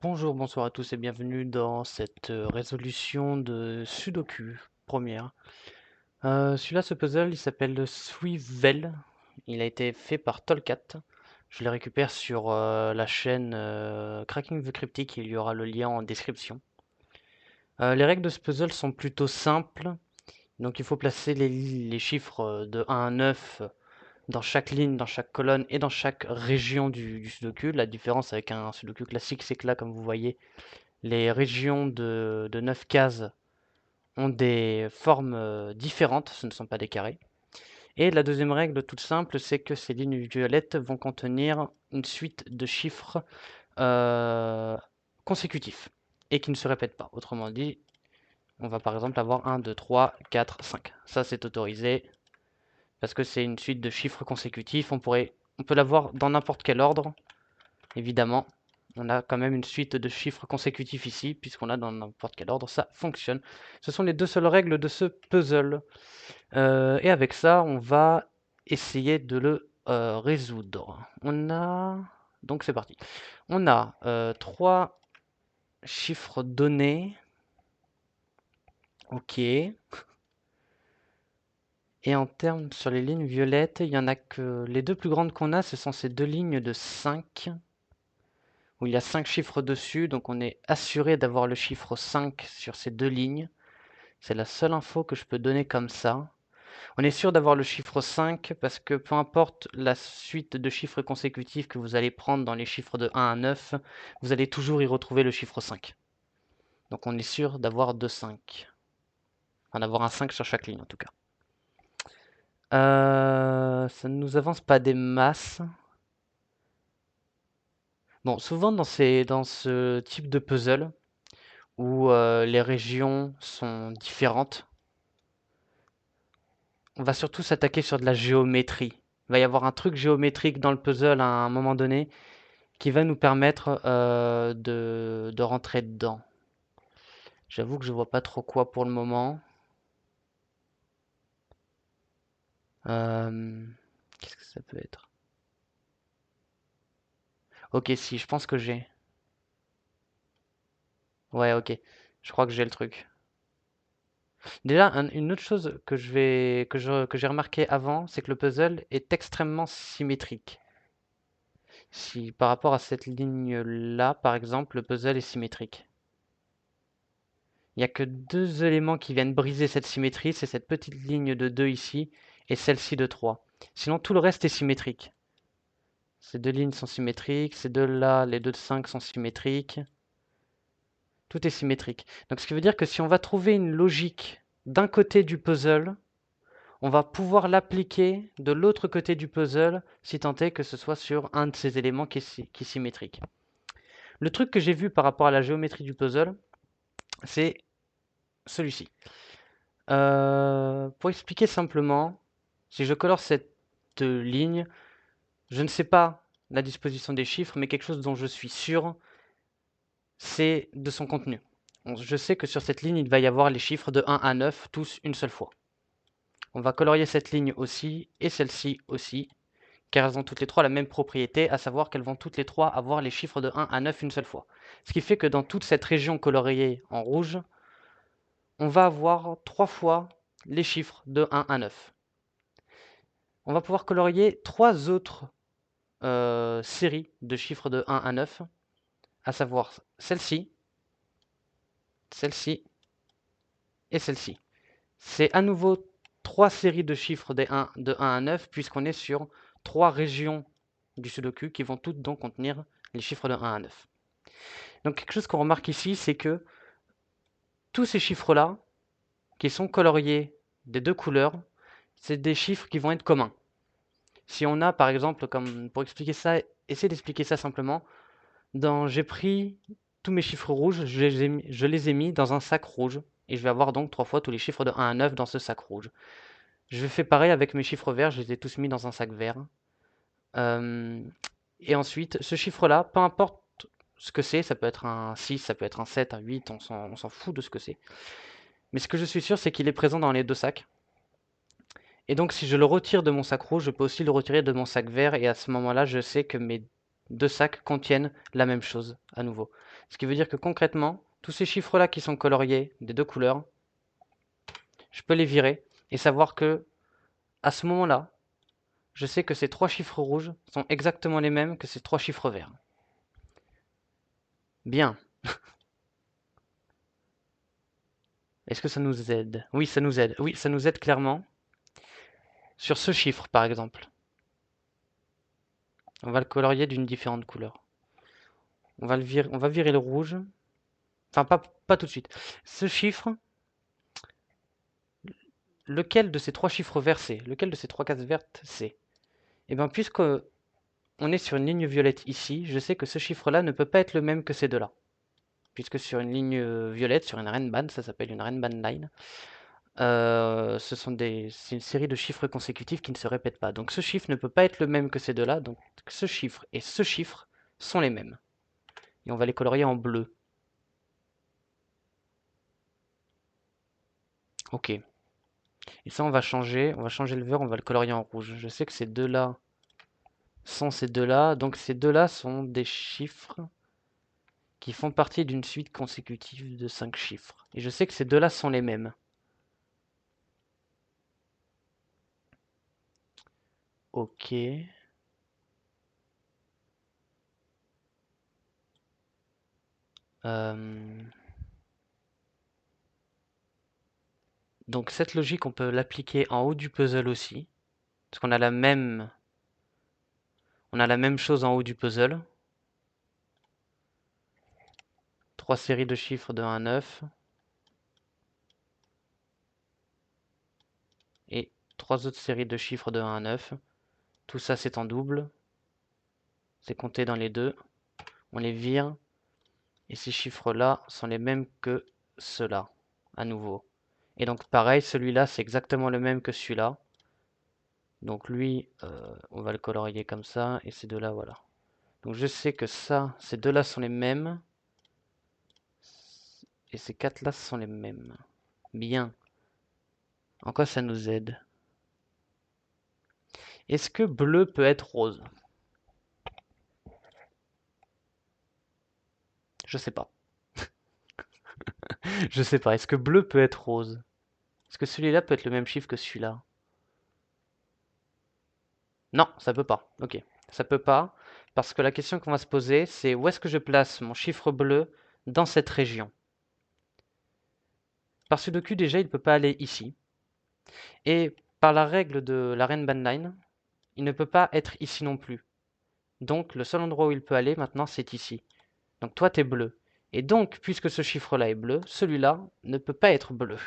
Bonjour, bonsoir à tous et bienvenue dans cette résolution de Sudoku première. Celui-là, ce puzzle, il s'appelle Swivel. Il a été fait par Tolkat. Je le récupère sur la chaîne Cracking the Cryptic. Il y aura le lien en description. Les règles de ce puzzle sont plutôt simples. Donc il faut placer les chiffres de 1 à 9 dans chaque ligne, dans chaque colonne et dans chaque région du Sudoku. La différence avec un Sudoku classique, c'est que là, comme vous voyez, les régions de 9 cases ont des formes différentes, ce ne sont pas des carrés. Et la deuxième règle toute simple, c'est que ces lignes violettes vont contenir une suite de chiffres euh, consécutifs et qui ne se répètent pas. Autrement dit, on va par exemple avoir 1, 2, 3, 4, 5. Ça, c'est autorisé parce que c'est une suite de chiffres consécutifs. On peut l'avoir dans n'importe quel ordre, évidemment. On a quand même une suite de chiffres consécutifs ici, puisqu'on a dans n'importe quel ordre, ça fonctionne. Ce sont les deux seules règles de ce puzzle. Et avec ça, on va essayer de le résoudre. Donc c'est parti. On a trois chiffres donnés. Ok. Et en termes sur les lignes violettes, il y en a que les deux plus grandes qu'on a, ce sont ces deux lignes de 5 où il y a 5 chiffres dessus, donc on est assuré d'avoir le chiffre 5 sur ces deux lignes. C'est la seule info que je peux donner comme ça. On est sûr d'avoir le chiffre 5 parce que peu importe la suite de chiffres consécutifs que vous allez prendre dans les chiffres de 1 à 9, vous allez toujours y retrouver le chiffre 5. Donc on est sûr d'avoir 2 5. Enfin d'avoir un 5 sur chaque ligne en tout cas. Ça ne nous avance pas des masses. Bon, souvent dans ce type de puzzle, où les régions sont différentes, on va surtout s'attaquer sur de la géométrie. Il va y avoir un truc géométrique dans le puzzle à un moment donné qui va nous permettre de rentrer dedans. J'avoue que je vois pas trop quoi pour le moment. Euh, Qu'est-ce que ça peut être? Ok, si, je pense que j'ai. Ouais, ok. Je crois que j'ai le truc. Déjà, une autre chose que j'ai remarqué avant, c'est que le puzzle est extrêmement symétrique. Si par rapport à cette ligne-là, par exemple, le puzzle est symétrique. Il n'y a que deux éléments qui viennent briser cette symétrie, c'est cette petite ligne de 2 ici et celle-ci de 3. Sinon, tout le reste est symétrique. Ces deux lignes sont symétriques, ces deux-là, les deux de 5 sont symétriques. Tout est symétrique. Donc ce qui veut dire que si on va trouver une logique d'un côté du puzzle, on va pouvoir l'appliquer de l'autre côté du puzzle, si tant est que ce soit sur un de ces éléments qui est symétrique. Le truc que j'ai vu par rapport à la géométrie du puzzle, c'est celui-ci. Pour expliquer simplement, si je colore cette ligne, je ne sais pas la disposition des chiffres, mais quelque chose dont je suis sûr, c'est de son contenu. Je sais que sur cette ligne, il va y avoir les chiffres de 1 à 9, tous une seule fois. On va colorier cette ligne aussi, et celle-ci aussi, car elles ont toutes les trois la même propriété, à savoir qu'elles vont toutes les trois avoir les chiffres de 1 à 9 une seule fois. Ce qui fait que dans toute cette région coloriée en rouge, on va avoir 3 fois les chiffres de 1 à 9. On va pouvoir colorier 3 autres séries de chiffres de 1 à 9, à savoir celle-ci, celle-ci et celle-ci. C'est à nouveau 3 séries de chiffres de 1 à 9, puisqu'on est sur 3 régions du Sudoku qui vont toutes donc contenir les chiffres de 1 à 9. Donc quelque chose qu'on remarque ici, c'est que tous ces chiffres-là, qui sont coloriés des deux couleurs, c'est des chiffres qui vont être communs. Si on a par exemple, comme pour expliquer ça, essayer d'expliquer ça simplement, j'ai pris tous mes chiffres rouges, je les ai mis dans un sac rouge, et je vais avoir donc 3 fois tous les chiffres de 1 à 9 dans ce sac rouge. Je fais pareil avec mes chiffres verts, je les ai tous mis dans un sac vert. Et ensuite, ce chiffre-là, peu importe ce que c'est, ça peut être un 6, ça peut être un 7, un 8, on s'en fout de ce que c'est. Mais ce que je suis sûr, c'est qu'il est présent dans les deux sacs. Et donc, si je le retire de mon sac rouge, je peux aussi le retirer de mon sac vert, et à ce moment-là, je sais que mes deux sacs contiennent la même chose à nouveau. Ce qui veut dire que concrètement, tous ces chiffres-là qui sont coloriés des deux couleurs, je peux les virer et savoir que à ce moment-là, je sais que ces trois chiffres rouges sont exactement les mêmes que ces trois chiffres verts. Bien. Est-ce que ça nous aide? Oui, ça nous aide. Oui, ça nous aide clairement. Sur ce chiffre, par exemple, on va le colorier d'une différente couleur. On va virer le rouge. Enfin, pas tout de suite. Ce chiffre, lequel de ces trois chiffres verts c'est? Lequel de ces trois cases vertes c'est? Eh bien, puisque on est sur une ligne violette ici, je sais que ce chiffre-là ne peut pas être le même que ces deux-là. Puisque sur une ligne violette, sur une Renban, ça s'appelle une Renban line, c'est une série de chiffres consécutifs qui ne se répètent pas. Donc ce chiffre ne peut pas être le même que ces deux-là, donc ce chiffre et ce chiffre sont les mêmes. Et on va les colorier en bleu. Ok. Et ça, on va changer le vert, on va le colorier en rouge. Je sais que ces deux-là sont ces deux-là, donc ces deux-là sont des chiffres qui font partie d'une suite consécutive de 5 chiffres. Et je sais que ces deux-là sont les mêmes. Ok. Euh, Donc cette logique, on peut l'appliquer en haut du puzzle aussi. Parce qu'on a on a la même chose en haut du puzzle. Trois séries de chiffres de 1 à 9. Et trois autres séries de chiffres de 1 à 9. Tout ça, c'est en double. C'est compté dans les deux. On les vire. Et ces chiffres-là sont les mêmes que ceux-là, à nouveau. Et donc pareil, celui-là, c'est exactement le même que celui-là. Donc lui, on va le colorier comme ça. Et ces deux-là, voilà. Donc je sais que ça, ces deux-là sont les mêmes. Et ces quatre-là sont les mêmes. Bien. En quoi ça nous aide? Est-ce que bleu peut être rose? Je sais pas. Je sais pas. Est-ce que bleu peut être rose? Est-ce que celui-là peut être le même chiffre que celui-là? Non, ça peut pas. Ok. Ça peut pas. Parce que la question qu'on va se poser, c'est où est-ce que je place mon chiffre bleu dans cette région? Par Sudoku, déjà, il ne peut pas aller ici. Et par la règle de la Renban Line, il ne peut pas être ici non plus. Donc, le seul endroit où il peut aller maintenant, c'est ici. Donc, toi, tu es bleu. Et donc, puisque ce chiffre-là est bleu, celui-là ne peut pas être bleu.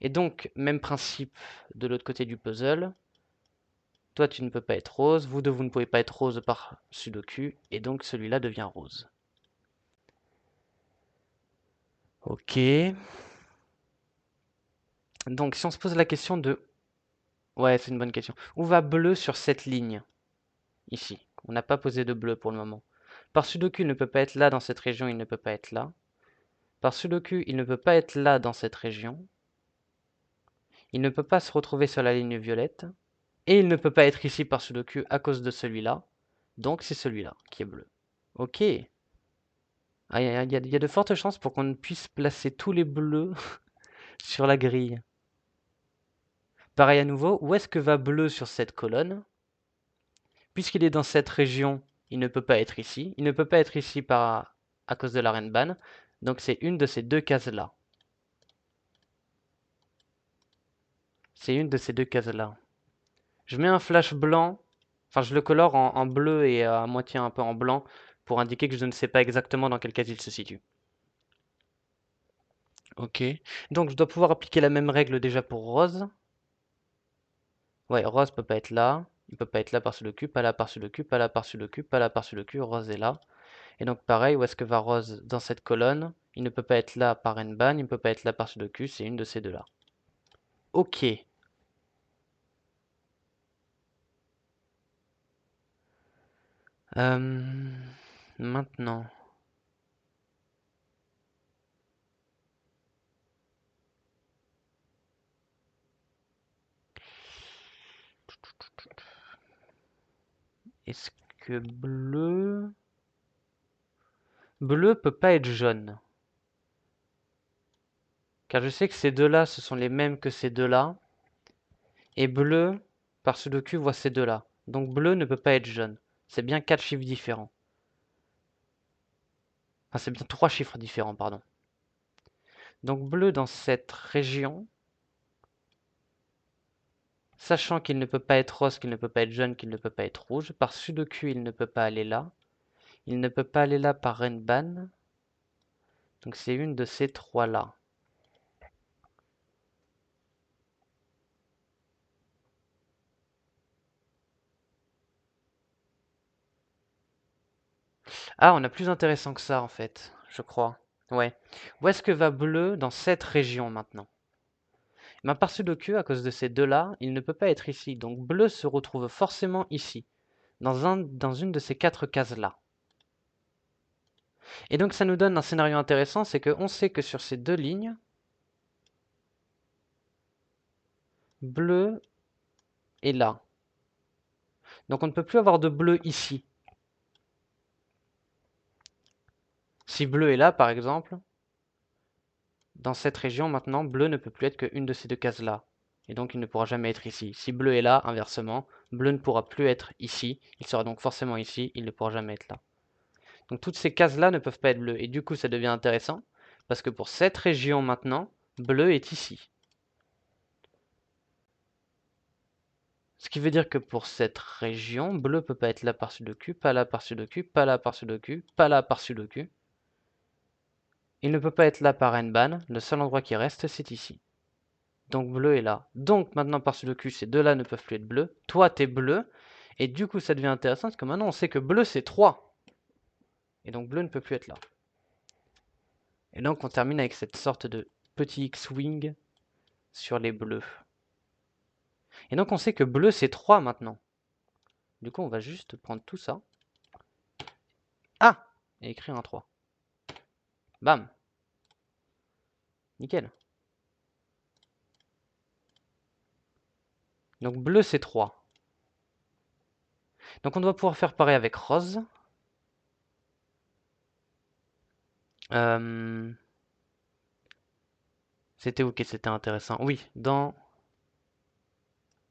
Et donc, même principe de l'autre côté du puzzle. Toi, tu ne peux pas être rose. Vous deux, vous ne pouvez pas être rose par Sudoku. Et donc, celui-là devient rose. Ok. Donc, si on se pose la question de... Ouais, c'est une bonne question. Où va bleu sur cette ligne? Ici. On n'a pas posé de bleu pour le moment. Par Sudoku, il ne peut pas être là dans cette région, il ne peut pas être là. Par Sudoku, il ne peut pas être là dans cette région. Il ne peut pas se retrouver sur la ligne violette. Et il ne peut pas être ici par Sudoku à cause de celui-là. Donc c'est celui-là qui est bleu. Ok. Ah, il y a de fortes chances pour qu'on puisse placer tous les bleus sur la grille. Pareil à nouveau, où est-ce que va bleu sur cette colonne? Puisqu'il est dans cette région, il ne peut pas être ici. Il ne peut pas être ici à cause de la Renban. Donc c'est une de ces deux cases-là. C'est une de ces deux cases-là. Je mets un flash blanc, enfin je le colore en bleu et à moitié un peu en blanc pour indiquer que je ne sais pas exactement dans quelle case il se situe. Ok. Donc je dois pouvoir appliquer la même règle déjà pour rose. Ouais, rose peut pas être là. Il peut pas être là par-dessus le cul, pas là par-dessus le cul, pas là par-dessus le cul, pas là par-dessus le cul. Rose est là. Et donc pareil, où est-ce que va rose dans cette colonne? Il ne peut pas être là par n-ban, il ne peut pas être là par-dessus le cul, c'est une de ces deux-là. Ok. Euh, Maintenant. Est-ce que bleu... Bleu peut pas être jaune. Car je sais que ces deux-là, ce sont les mêmes que ces deux-là. Et bleu, par Sudoku, voit ces deux-là. Donc bleu ne peut pas être jaune. C'est bien 4 chiffres différents. Enfin, c'est bien 3 chiffres différents, pardon. Donc bleu dans cette région, sachant qu'il ne peut pas être rose, qu'il ne peut pas être jaune, qu'il ne peut pas être rouge, par Sudoku, il ne peut pas aller là. Il ne peut pas aller là par Renban. Donc c'est une de ces trois-là. Ah, on a plus intéressant que ça en fait, je crois. Ouais. Où est-ce que va bleu dans cette région maintenant? Mais par Sudoku, à cause de ces deux-là, il ne peut pas être ici. Donc bleu se retrouve forcément ici, dans une de ces 4 cases-là. Et donc ça nous donne un scénario intéressant, c'est qu'on sait que sur ces deux lignes, bleu est là. Donc on ne peut plus avoir de bleu ici. Si bleu est là, par exemple, dans cette région maintenant, bleu ne peut plus être qu'une de ces deux cases-là. Et donc il ne pourra jamais être ici. Si bleu est là, inversement, bleu ne pourra plus être ici. Il sera donc forcément ici, il ne pourra jamais être là. Donc toutes ces cases-là ne peuvent pas être bleues. Et du coup, ça devient intéressant, parce que pour cette région maintenant, bleu est ici. Ce qui veut dire que pour cette région, bleu peut pas être là par Sudoku, pas là par Sudoku, pas là par Sudoku, pas là par Sudoku. Il ne peut pas être là par Renban, le seul endroit qui reste, c'est ici. Donc bleu est là. Donc maintenant par Sudoku, ces deux-là ne peuvent plus être bleus. Toi, t'es bleu. Et du coup, ça devient intéressant, parce que maintenant, on sait que bleu, c'est 3. Et donc bleu ne peut plus être là. Et donc on termine avec cette sorte de petit X-Wing sur les bleus. Et donc on sait que bleu c'est 3 maintenant. Du coup on va juste prendre tout ça. Ah! Et écrire un 3. Bam! Nickel. Donc bleu c'est 3. Donc on doit pouvoir faire pareil avec rose. C'était ok, c'était intéressant. Oui, dans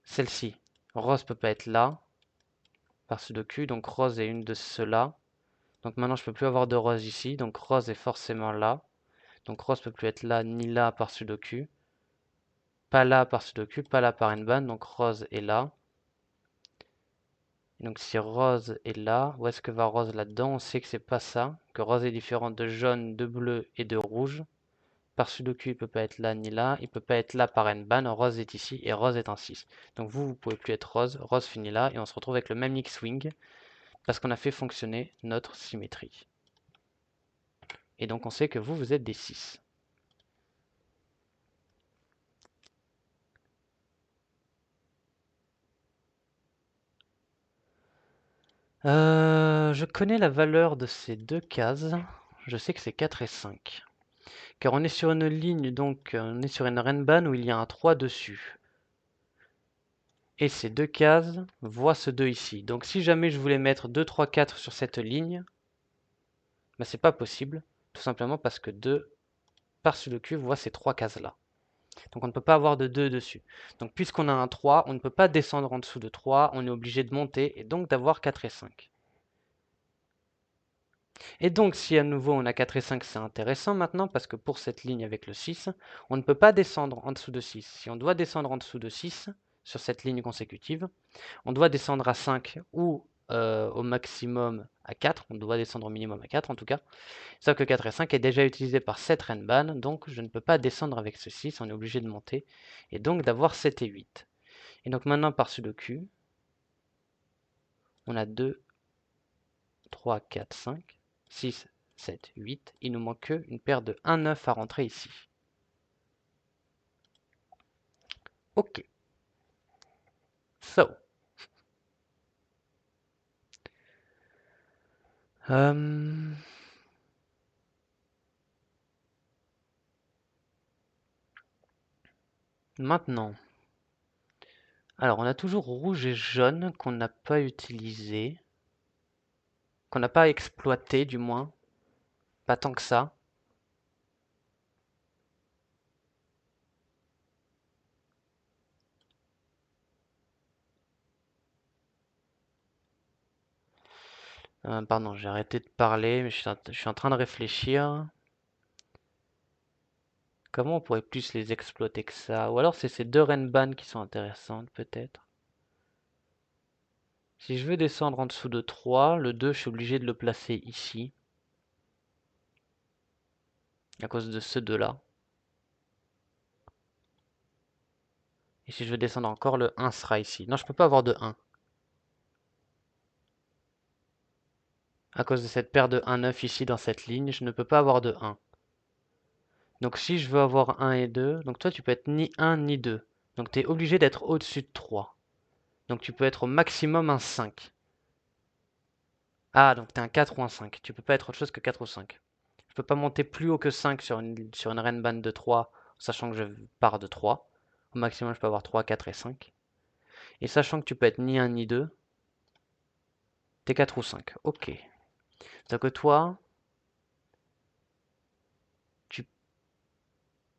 celle-ci. Rose peut pas être là. Par Sudoku. Donc rose est une de ceux-là. Donc maintenant je peux plus avoir de rose ici. Donc rose est forcément là. Donc rose peut plus être là ni là par Sudoku. Pas là par Sudoku, pas là par Nban, donc rose est là. Et donc si rose est là, où est-ce que va rose là-dedans? On sait que c'est pas ça, que rose est différent de jaune, de bleu et de rouge. Par Sudoku, il peut pas être là ni là, il peut pas être là par Nban, rose est ici et rose est un 6. Donc vous pouvez plus être rose, rose finit là et on se retrouve avec le même X-Wing parce qu'on a fait fonctionner notre symétrie. Et donc on sait que vous êtes des 6. Je connais la valeur de ces deux cases. Je sais que c'est 4 et 5. Car on est sur une ligne, donc on est sur une Renban où il y a un 3 dessus. Et ces deux cases voient ce 2 ici. Donc si jamais je voulais mettre 2, 3, 4 sur cette ligne, ben c'est pas possible. Tout simplement parce que 2 par-dessus le cul voit ces trois cases-là. Donc on ne peut pas avoir de 2 dessus. Donc puisqu'on a un 3, on ne peut pas descendre en dessous de 3, on est obligé de monter et donc d'avoir 4 et 5. Et donc si à nouveau on a 4 et 5, c'est intéressant maintenant parce que pour cette ligne avec le 6, on ne peut pas descendre en dessous de 6. Si on doit descendre en dessous de 6 sur cette ligne consécutive, on doit descendre à 5 ou au maximum à 4. On doit descendre au minimum à 4 en tout cas. Sauf que 4 et 5 est déjà utilisé par 7 Renban, donc je ne peux pas descendre avec ce 6, on est obligé de monter. Et donc d'avoir 7 et 8. Et donc maintenant par-dessus le Q, on a 2, 3, 4, 5, 6, 7, 8. Il nous manque une paire de 1, 9 à rentrer ici. Ok. So. Maintenant. Alors, on a toujours rouge et jaune qu'on n'a pas utilisé. Qu'on n'a pas exploité, du moins. Pas tant que ça. Pardon, j'ai arrêté de parler, mais je suis en train de réfléchir. Comment on pourrait plus les exploiter que ça? Ou alors c'est ces deux Renban qui sont intéressantes, peut-être. Si je veux descendre en dessous de 3, le 2, je suis obligé de le placer ici. À cause de ce 2-là. Et si je veux descendre encore, le 1 sera ici. Non, je peux pas avoir de 1. À cause de cette paire de 1-9 ici dans cette ligne, je ne peux pas avoir de 1. Donc si je veux avoir 1 et 2, donc toi tu peux être ni 1 ni 2. Donc tu es obligé d'être au-dessus de 3. Donc tu peux être au maximum un 5. Ah, donc tu es un 4 ou un 5. Tu peux pas être autre chose que 4 ou 5. Je peux pas monter plus haut que 5 sur une Renban de 3, sachant que je pars de 3. Au maximum, je peux avoir 3, 4 et 5. Et sachant que tu peux être ni 1 ni 2, t'es 4 ou 5. Ok. Donc toi, tu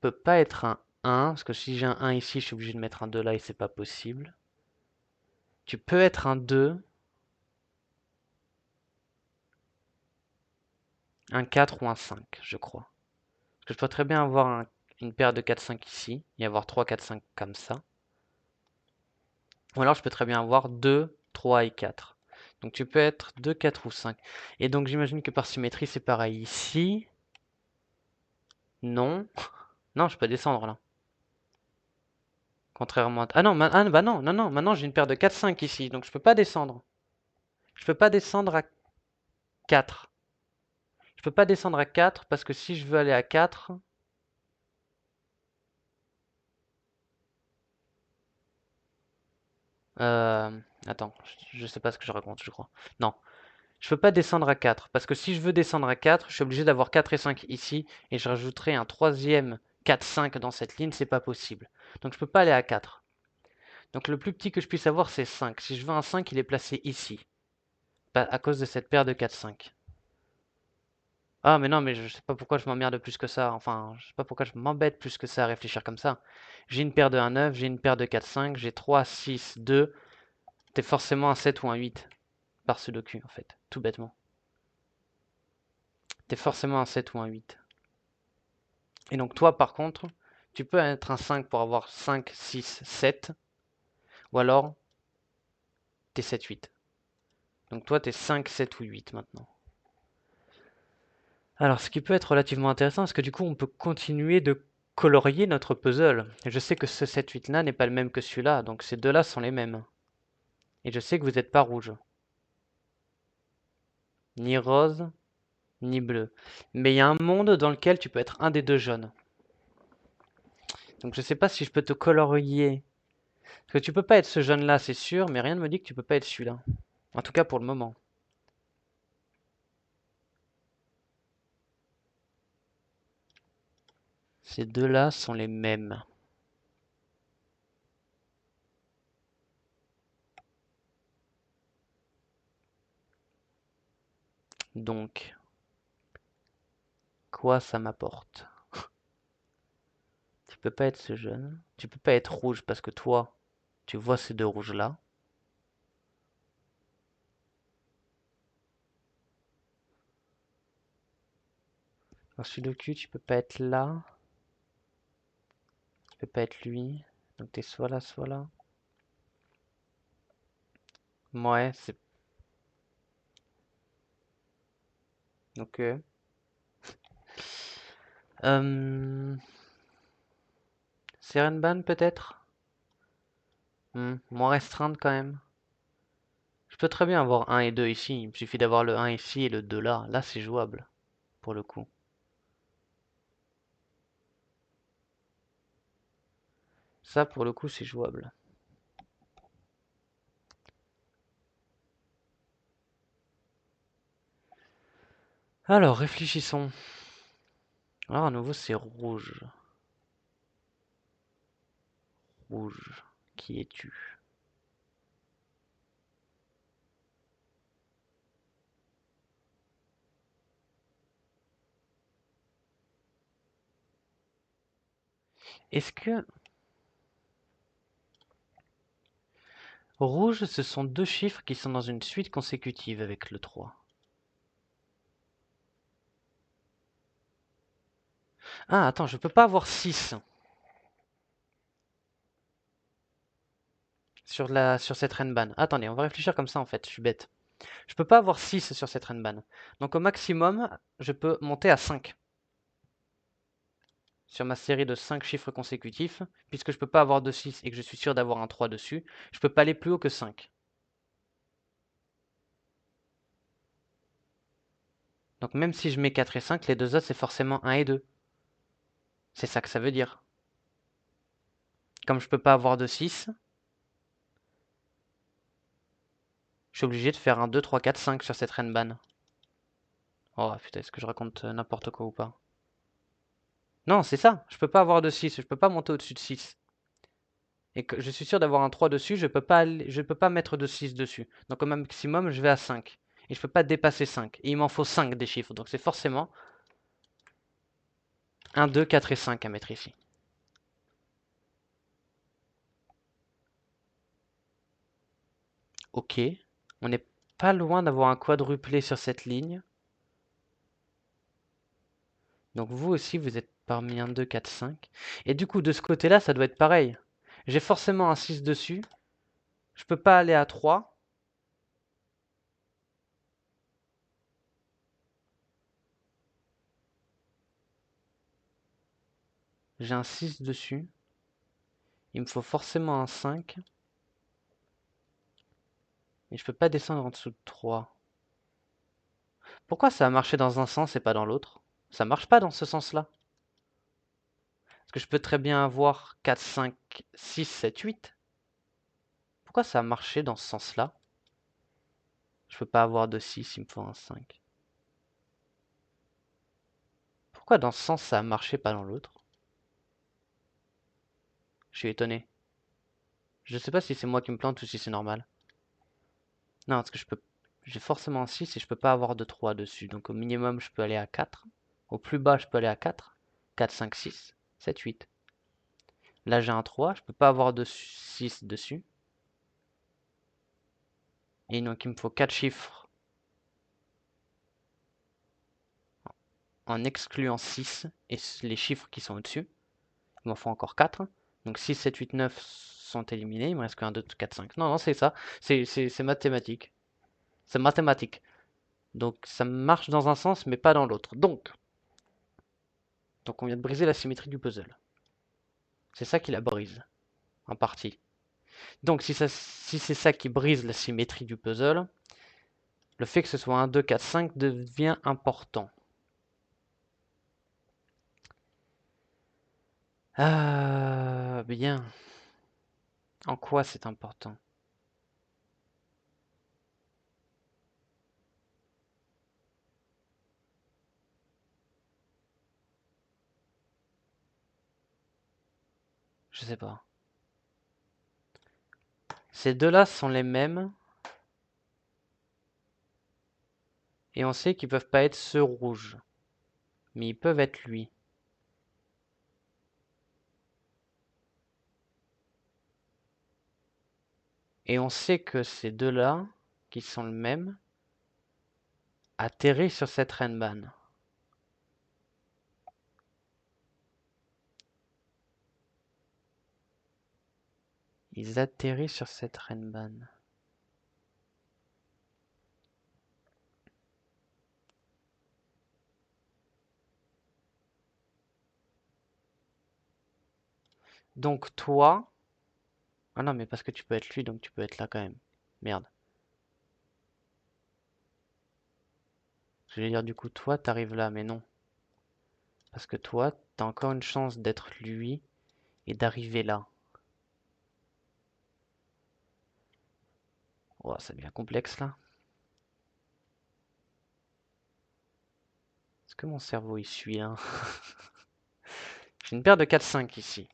peux pas être un 1, parce que si j'ai un 1 ici, je suis obligé de mettre un 2 là et c'est pas possible. Tu peux être un 2, un 4 ou un 5, je crois. Parce que je peux très bien avoir une paire de 4-5 ici, et avoir 3, 4, 5 comme ça. Ou alors je peux très bien avoir 2, 3 et 4. Donc tu peux être 2, 4 ou 5. Et donc j'imagine que par symétrie c'est pareil ici. Non. Non, je peux descendre là. Contrairement à... Ah non, bah non, non, non. Maintenant j'ai une paire de 4, 5 ici. Donc je peux pas descendre. Je peux pas descendre à 4. Je peux pas descendre à 4 parce que si je veux aller à 4... Attends, je sais pas ce que je raconte, je crois. Non, je peux pas descendre à 4 parce que si je veux descendre à 4, je suis obligé d'avoir 4 et 5 ici et je rajouterai un troisième 4, 5 dans cette ligne, c'est pas possible. Donc je peux pas aller à 4. Donc le plus petit que je puisse avoir, c'est 5. Si je veux un 5, il est placé ici, à cause de cette paire de 4, 5. Ah mais non, mais je sais pas pourquoi je m'emmerde plus que ça. Enfin, je sais pas pourquoi je m'embête plus que ça à réfléchir comme ça. J'ai une paire de 1, 9, j'ai une paire de 4, 5, j'ai 3, 6, 2. T'es forcément un 7 ou un 8 par sudoku en fait, tout bêtement. T'es forcément un 7 ou un 8. Et donc toi par contre, tu peux être un 5 pour avoir 5, 6, 7. Ou alors, t'es 7, 8. Donc toi, t'es 5, 7 ou 8 maintenant. Alors, ce qui peut être relativement intéressant, c'est que du coup, on peut continuer de colorier notre puzzle. Je sais que ce 7, 8 là n'est pas le même que celui-là, donc ces deux-là sont les mêmes. Et je sais que vous n'êtes pas rouge. Ni rose, ni bleu. Mais il y a un monde dans lequel tu peux être un des deux jaunes. Donc je sais pas si je peux te colorier. Parce que tu peux pas être ce jaune-là, c'est sûr, mais rien ne me dit que tu peux pas être celui-là. En tout cas pour le moment. Ces deux-là sont les mêmes. Donc, quoi ça m'apporte? Tu peux pas être ce jaune. Tu peux pas être rouge parce que toi, tu vois ces deux rouges-là. Un sudoku, tu peux pas être là. Tu peux pas être lui. Donc t'es soit là, soit là. Ouais, c'est... Ok. Serenban peut-être? Moins restreinte quand même. Je peux très bien avoir un et 2 ici. Il me suffit d'avoir le 1 ici et le 2 là. Là, c'est jouable, pour le coup. Ça, pour le coup, c'est jouable. Alors, réfléchissons. Alors, à nouveau, c'est rouge. Rouge. Qui es-tu? Est-ce que... Rouge, ce sont deux chiffres qui sont dans une suite consécutive avec le 3. Ah, attends, je peux pas avoir 6 sur cette Renban. Attendez, on va réfléchir comme ça en fait, je suis bête. Je peux pas avoir 6 sur cette Renban. Donc au maximum, je peux monter à 5 sur ma série de 5 chiffres consécutifs. Puisque je peux pas avoir de 6 et que je suis sûr d'avoir un 3 dessus, je peux pas aller plus haut que 5. Donc même si je mets 4 et 5, les deux autres c'est forcément 1 et 2. C'est ça que ça veut dire. Comme je peux pas avoir de 6, je suis obligé de faire un 2, 3, 4, 5 sur cette Renban. Oh putain, est-ce que je raconte n'importe quoi ou pas? Non, c'est ça. Je peux pas avoir de 6. Je peux pas monter au-dessus de 6. Et que je suis sûr d'avoir un 3 dessus, je peux pas mettre de 6 dessus. Donc au maximum, je vais à 5. Et je peux pas dépasser 5. Et il m'en faut 5 des chiffres. Donc c'est forcément 1, 2, 4 et 5 à mettre ici. Ok. On n'est pas loin d'avoir un quadruplé sur cette ligne. Donc vous aussi, vous êtes parmi 1, 2, 4, 5. Et du coup, de ce côté-là, ça doit être pareil. J'ai forcément un 6 dessus. Je peux pas aller à 3. J'ai un 6 dessus. Il me faut forcément un 5. Mais je peux pas descendre en dessous de 3. Pourquoi ça a marché dans un sens et pas dans l'autre? Ça marche pas dans ce sens-là. Parce que je peux très bien avoir 4, 5, 6, 7, 8. Pourquoi ça a marché dans ce sens-là? Je peux pas avoir de 6, il me faut un 5. Pourquoi dans ce sens ça a marché, pas dans l'autre? Je suis étonné. Je sais pas si c'est moi qui me plante ou si c'est normal. Non, parce que j'ai forcément un 6 et je peux pas avoir de 3 dessus. Donc au minimum, je peux aller à 4. Au plus bas, je peux aller à 4. 4, 5, 6, 7, 8. Là, j'ai un 3. Je peux pas avoir de 6 dessus. Et donc, il me faut 4 chiffres en excluant 6 et les chiffres qui sont au-dessus. Il m'en faut encore 4. Donc 6, 7, 8, 9 sont éliminés. Il me reste qu'un 2, 4, 5. Non, non, c'est ça. C'est mathématique. C'est mathématique. Donc ça marche dans un sens, mais pas dans l'autre. Donc on vient de briser la symétrie du puzzle. C'est ça qui la brise, en partie. Donc si c'est ça qui brise la symétrie du puzzle, le fait que ce soit un 2, 4, 5 devient important. Ah, bien. En quoi c'est important? Je sais pas. Ces deux-là sont les mêmes. Et on sait qu'ils peuvent pas être ce rouge. Mais ils peuvent être lui. Et on sait que ces deux-là, qui sont le même, atterrissent sur cette Renban. Ils atterrissent sur cette Renban. Donc toi... Ah non, mais parce que tu peux être lui, donc tu peux être là quand même. Merde. Je vais dire du coup, toi, t'arrives là, mais non. Parce que toi, t'as encore une chance d'être lui et d'arriver là. Oh, ça devient complexe là. Est-ce que mon cerveau il suit là? J'ai une paire de 4-5 ici.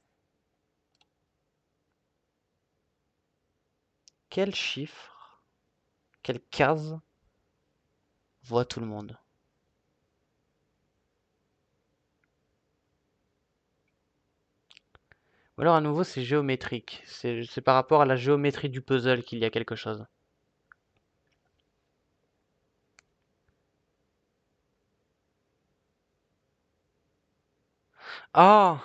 Quel chiffre, quelle case voit tout le monde? Ou alors à nouveau c'est géométrique. C'est par rapport à la géométrie du puzzle qu'il y a quelque chose. Ah!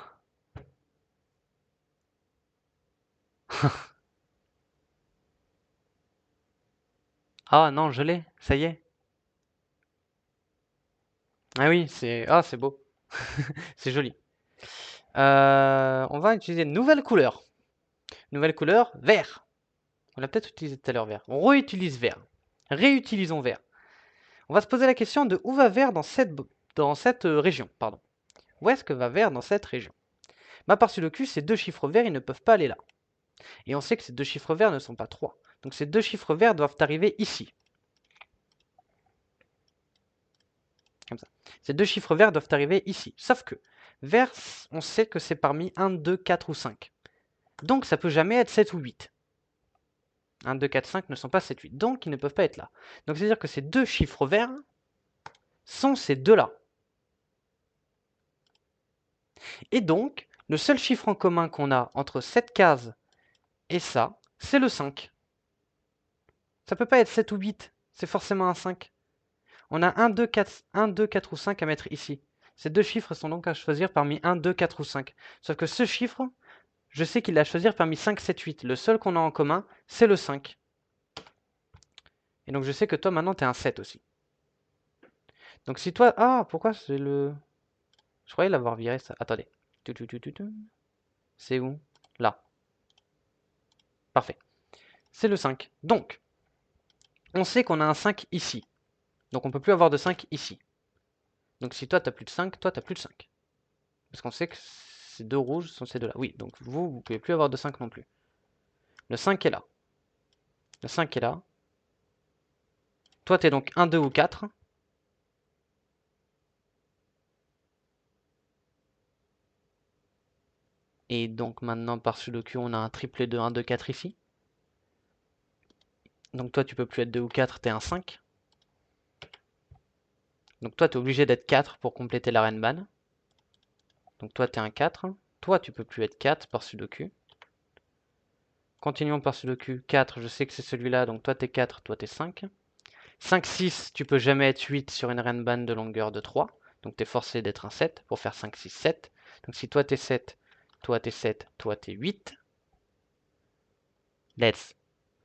Ah non, je l'ai, ça y est. Ah oui, c'est beau. C'est joli. On va utiliser une nouvelle couleur. Nouvelle couleur, vert. On l'a peut-être utilisé tout à l'heure, vert. On réutilise vert. Réutilisons vert. On va se poser la question de où va vert dans cette région. Pardon. Où est-ce que va vert dans cette région? Bah, par le cul, ces deux chiffres verts, ils ne peuvent pas aller là. Et on sait que ces deux chiffres verts ne sont pas 3. Donc ces deux chiffres verts doivent arriver ici. Comme ça. Ces deux chiffres verts doivent arriver ici. Sauf que vert, on sait que c'est parmi 1, 2, 4 ou 5. Donc ça peut jamais être 7 ou 8. 1, 2, 4, 5 ne sont pas 7, 8. Donc ils ne peuvent pas être là. Donc c'est-à-dire que ces deux chiffres verts sont ces deux-là. Et donc, le seul chiffre en commun qu'on a entre cette case et ça, c'est le 5. Ça peut pas être 7 ou 8, c'est forcément un 5. On a 1, 2, 4, 1, 2, 4 ou 5 à mettre ici. Ces deux chiffres sont donc à choisir parmi 1, 2, 4 ou 5. Sauf que ce chiffre, je sais qu'il est à choisir parmi 5, 7, 8. Le seul qu'on a en commun, c'est le 5. Et donc je sais que toi maintenant t'es un 7 aussi. Donc si toi... Ah, pourquoi c'est le... Je croyais l'avoir viré ça. Attendez. C'est où? Là. Parfait. C'est le 5. Donc, on sait qu'on a un 5 ici. Donc on peut plus avoir de 5 ici. Donc si toi t'as plus de 5, toi t'as plus de 5. Parce qu'on sait que ces deux rouges sont ces deux-là. Oui, donc vous pouvez plus avoir de 5 non plus. Le 5 est là. Le 5 est là. Toi t'es donc 1, 2 ou 4. Et donc maintenant par Sudoku on a un triplet de 1, 2, 4 ici. Donc toi tu peux plus être 2 ou 4, t'es un 5. Donc toi t'es obligé d'être 4 pour compléter la Renban. Donc toi t'es un 4. Toi tu peux plus être 4 par Sudoku. Continuons par Sudoku. 4, je sais que c'est celui-là, donc toi t'es 4, toi t'es 5. 5, 6, tu peux jamais être 8 sur une Renban de longueur de 3. Donc t'es forcé d'être un 7 pour faire 5, 6, 7. Donc si toi t'es 7, toi t'es 7, toi t'es 8. Let's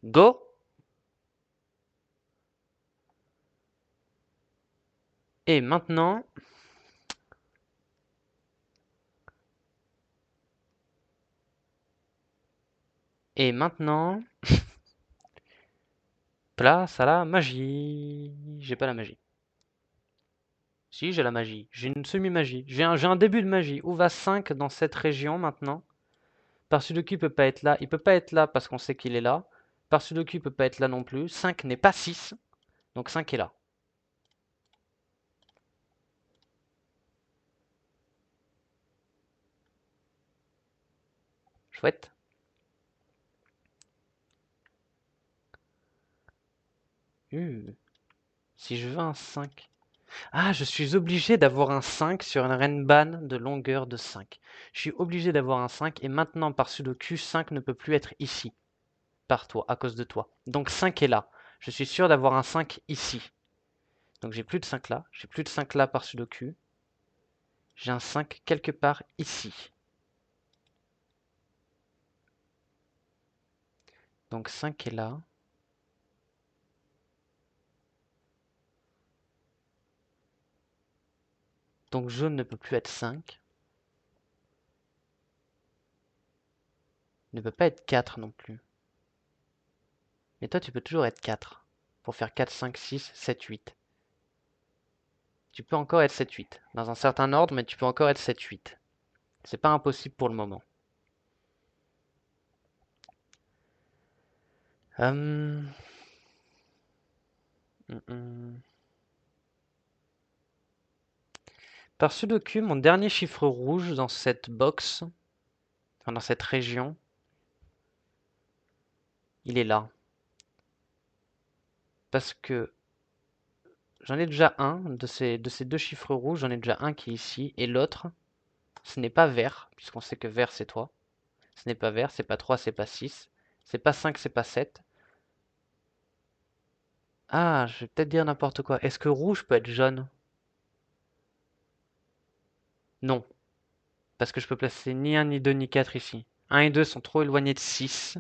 go! Et maintenant... Et maintenant... Place à la magie. J'ai pas la magie. Si, j'ai la magie. J'ai une semi-magie. J'ai un début de magie. Où va 5 dans cette région maintenant? Parsudoku peut pas être là. Il peut pas être là parce qu'on sait qu'il est là. Parsudoku peut pas être là non plus. 5 n'est pas 6. Donc 5 est là. Chouette. Si je veux un 5. Ah, je suis obligé d'avoir un 5 sur une Renban de longueur de 5. Je suis obligé d'avoir un 5 et maintenant par Sudoku, 5 ne peut plus être ici. Par toi, à cause de toi. Donc 5 est là. Je suis sûr d'avoir un 5 ici. Donc j'ai plus de 5 là. J'ai plus de 5 là par Sudoku. J'ai un 5 quelque part ici. Donc 5 est là. Donc jaune ne peut plus être 5. Ne peut pas être 4 non plus. Mais toi tu peux toujours être 4. Pour faire 4, 5, 6, 7, 8. Tu peux encore être 7, 8. Dans un certain ordre, mais tu peux encore être 7, 8. C'est pas impossible pour le moment. Hum, Par Sudoku, mon dernier chiffre rouge dans cette box, enfin dans cette région, il est là. Parce que j'en ai déjà un de ces deux chiffres rouges, j'en ai déjà un qui est ici, et l'autre, ce n'est pas vert, puisqu'on sait que vert c'est toi. Ce n'est pas vert, c'est pas 3, c'est pas 6. C'est pas 5, c'est pas 7. Ah, je vais peut-être dire n'importe quoi. Est-ce que rouge peut être jaune? Non, parce que je peux placer ni 1, ni 2, ni 4 ici. 1 et 2 sont trop éloignés de 6.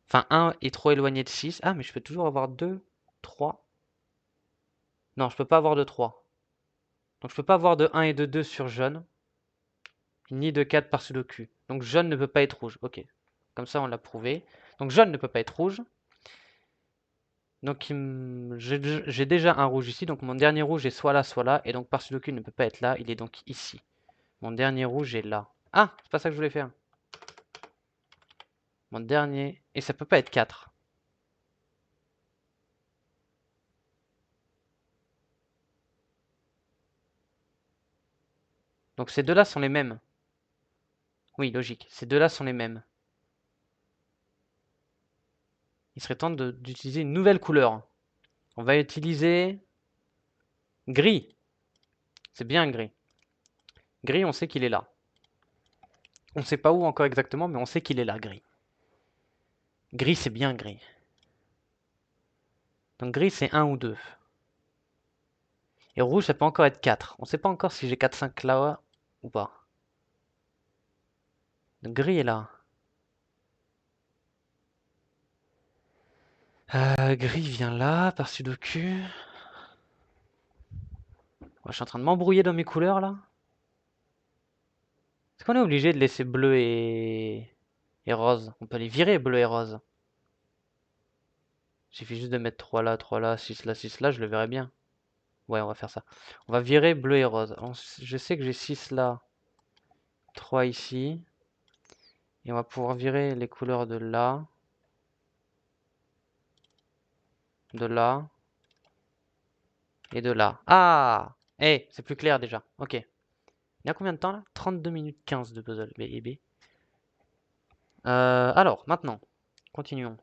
Enfin, 1 est trop éloigné de 6. Ah, mais je peux toujours avoir 2, 3. Non, je peux pas avoir de 3. Donc je peux pas avoir de 1 et de 2 sur jaune, ni de 4 par sudoku. Donc jaune ne peut pas être rouge. Ok, comme ça on l'a prouvé. Donc jaune ne peut pas être rouge. Donc j'ai déjà un rouge ici. Donc mon dernier rouge est soit là. Et donc par sudoku il ne peut pas être là. Il est donc ici. Mon dernier rouge est là. Ah, c'est pas ça que je voulais faire. Mon dernier... Et ça peut pas être 4. Donc ces deux-là sont les mêmes. Oui, logique. Ces deux-là sont les mêmes. Il serait temps d'utiliser une nouvelle couleur. On va utiliser gris. C'est bien gris. Gris, on sait qu'il est là. On ne sait pas où encore exactement, mais on sait qu'il est là, gris. Gris, c'est bien gris. Donc gris, c'est 1 ou 2. Et rouge, ça peut encore être 4. On ne sait pas encore si j'ai 4, 5 là ou pas. Donc gris est là. Gris vient là, par sudoku. Je suis en train de m'embrouiller dans mes couleurs, là. Est-ce qu'on est obligé de laisser bleu et rose? On peut les virer, bleu et rose. Il suffit juste de mettre 3 là, 6 là, 6 là, je le verrai bien. Ouais, on va faire ça. On va virer bleu et rose. Je sais que j'ai 6 là, 3 ici. Et on va pouvoir virer les couleurs de là, et de là. Ah! Eh, c'est plus clair déjà. Ok. Il y a combien de temps là? 32 minutes 15 de puzzle. B. Alors, maintenant, continuons.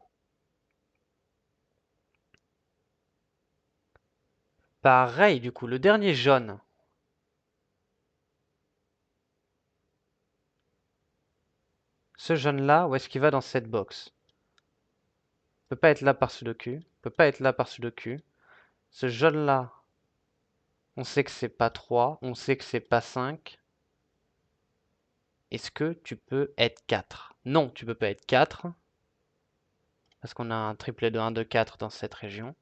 Pareil, du coup, le dernier jaune. Ce jaune-là, où est-ce qu'il va dans cette box? Peut pas être là par sudoku. Peut pas être là par sudoku. Ce jaune-là, on sait que c'est pas 3. On sait que c'est pas 5. Est-ce que tu peux être 4? Non, tu peux pas être 4. Parce qu'on a un triplet de 1, 2, 4 dans cette région.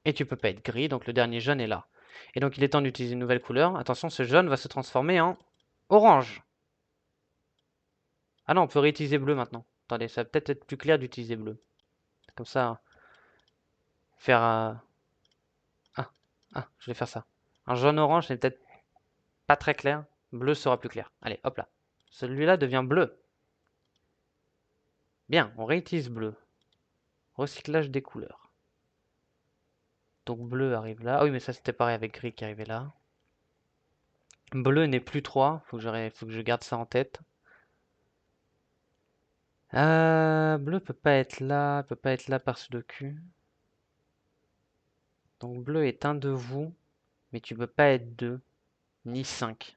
Et tu peux pas être gris, donc le dernier jaune est là. Et donc il est temps d'utiliser une nouvelle couleur. Attention, ce jaune va se transformer en orange. Ah non, on peut réutiliser bleu maintenant. Attendez, ça va peut-être être plus clair d'utiliser bleu. Comme ça, faire... Ah, je vais faire ça. Un jaune-orange, c'est peut-être pas très clair. Bleu sera plus clair. Allez, hop là. Celui-là devient bleu. Bien, on réutilise bleu. Recyclage des couleurs. Donc bleu arrive là. Ah oui, mais ça c'était pareil avec gris qui arrivait là. Bleu n'est plus 3. Faut que je garde ça en tête. Bleu peut pas être là par sudoku. Donc bleu est un de vous, mais tu peux pas être 2, ni 5.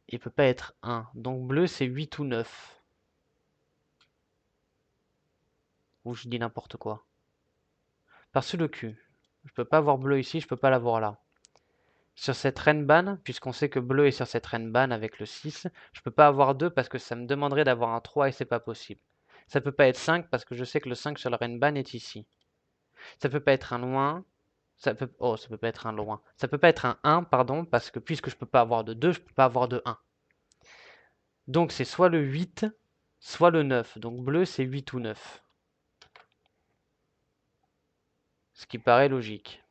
Il peut pas être 1. Donc bleu c'est 8 ou 9. Ou je dis n'importe quoi. Par sudoku. Je peux pas avoir bleu ici, je peux pas l'avoir là. Sur cette Renban, puisqu'on sait que bleu est sur cette Renban avec le 6, je peux pas avoir 2 parce que ça me demanderait d'avoir un 3 et c'est pas possible. Ça peut pas être 5 parce que je sais que le 5 sur la Renban est ici. Ça peut pas être un loin. Ça peut pas être un loin. Ça peut pas être un 1, pardon, parce que puisque je peux pas avoir de 2, je peux pas avoir de 1. Donc c'est soit le 8, soit le 9. Donc bleu, c'est 8 ou 9. Ce qui paraît logique.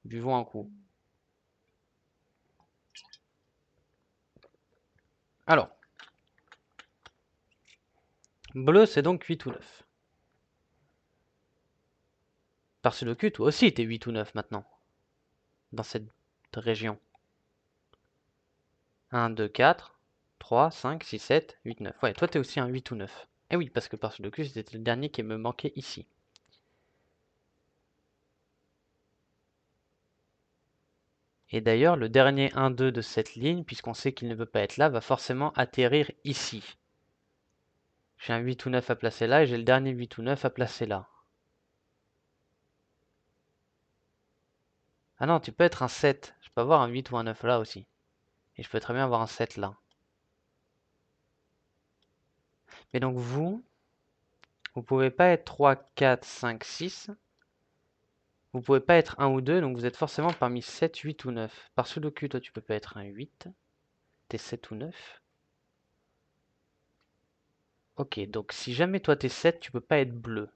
Buvons un coup. Alors, bleu, c'est donc 8 ou 9. Parce que le cul, toi aussi, t'es 8 ou 9 maintenant. Dans cette région. 1, 2, 4, 3, 5, 6, 7, 8, 9. Ouais, toi, t'es aussi un 8 ou 9. Eh oui, parce que par le cul, c'était le dernier qui me manquait ici. Et d'ailleurs, le dernier 1-2 de cette ligne, puisqu'on sait qu'il ne peut pas être là, va forcément atterrir ici. J'ai un 8 ou 9 à placer là, et j'ai le dernier 8 ou 9 à placer là. Ah non, tu peux être un 7. Je peux avoir un 8 ou un 9 là aussi. Et je peux très bien avoir un 7 là. Mais donc vous pouvez pas être 3, 4, 5, 6. Vous pouvez pas être 1 ou 2, donc vous êtes forcément parmi 7, 8 ou 9. Par Sudoku, toi tu peux pas être un 8. T'es 7 ou 9. Ok, donc si jamais toi t'es 7, tu peux pas être bleu.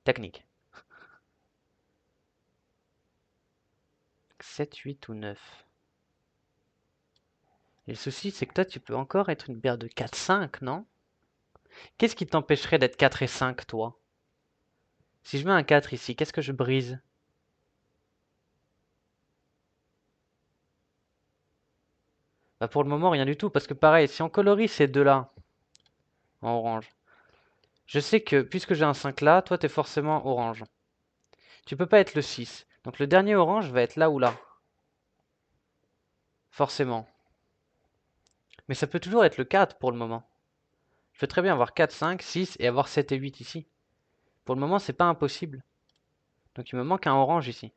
Technique. 7, 8 ou 9. Et le souci, c'est que toi, tu peux encore être une paire de 4, 5, non? Qu'est-ce qui t'empêcherait d'être 4 et 5, toi? Si je mets un 4 ici, qu'est-ce que je brise? Bah pour le moment, rien du tout, parce que pareil, si on colorie ces deux-là en orange, je sais que puisque j'ai un 5 là, toi, t'es forcément orange. Tu peux pas être le 6. Donc le dernier orange va être là ou là. Forcément. Mais ça peut toujours être le 4 pour le moment. Je peux très bien avoir 4, 5, 6 et avoir 7 et 8 ici. Pour le moment, c'est pas impossible. Donc il me manque un orange ici.